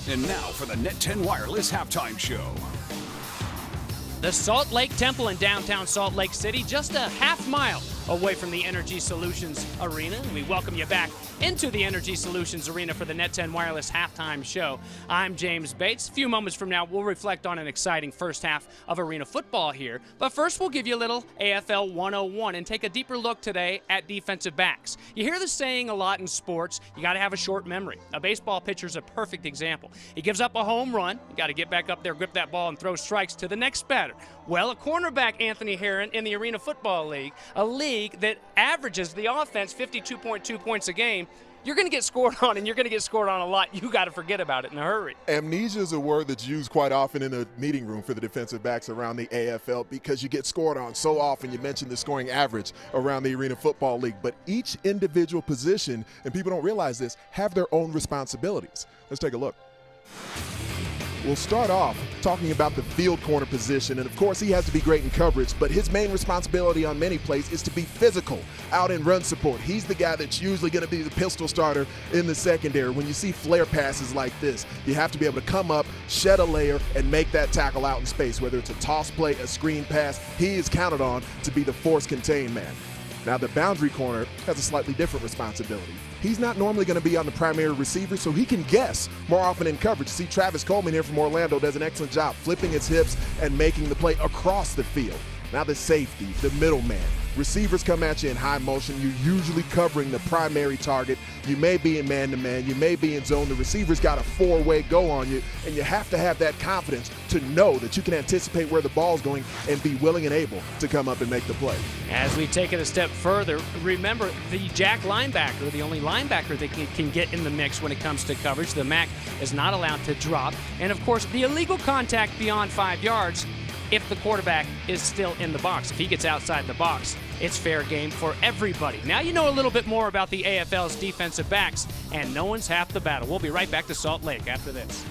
And now for the Net 10 Wireless Halftime Show. The Salt Lake Temple in downtown Salt Lake City, just a half mile away from the Energy Solutions Arena. We welcome you back into the Energy Solutions Arena for the Net 10 Wireless Halftime Show. I'm James Bates. A few moments from now, we'll reflect on an exciting first half of arena football here. But first, we'll give you a little AFL 101 and take a deeper look today at defensive backs. You hear the saying a lot in sports, you got to have a short memory. A baseball pitcher's a perfect example. He gives up a home run, you got to get back up there, grip that ball, and throw strikes to the next batter. Well, a cornerback, Anthony Herron, in the Arena Football League, a league that averages the offense 52.2 points a game, you're going to get scored on, and you're going to get scored on a lot. You got to forget about it in a hurry. Amnesia is a word that's used quite often in a meeting room for the defensive backs around the AFL because you get scored on so often. You mentioned the scoring average around the Arena Football League, but each individual position, and people don't realize this, have their own responsibilities. Let's take a look. We'll start off talking about the field corner position, and of course he has to be great in coverage, but his main responsibility on many plays is to be physical out in run support. He's the guy that's usually going to be the pistol starter in the secondary. When you see flare passes like this, you have to be able to come up, shed a layer, and make that tackle out in space. Whether it's a toss play, a screen pass, he is counted on to be the force-contained man. Now, the boundary corner has a slightly different responsibility. He's not normally going to be on the primary receiver, so he can guess more often in coverage. See, Travis Coleman here from Orlando does an excellent job flipping his hips and making the play across the field. Now the safety, the middleman. Receivers come at you in high motion. You're usually covering the primary target. You may be in man-to-man. You may be in zone. The receiver's got a four-way go on you, and you have to have that confidence to know that you can anticipate where the ball's going and be willing and able to come up and make the play. As we take it a step further, remember the jack linebacker, the only linebacker that can get in the mix when it comes to coverage. The MAC is not allowed to drop. And, of course, the illegal contact beyond 5 yards if the quarterback is still in the box. If he gets outside the box, it's fair game for everybody. Now you know a little bit more about the AFL's defensive backs, and no one's half the battle. We'll be right back to Salt Lake after this.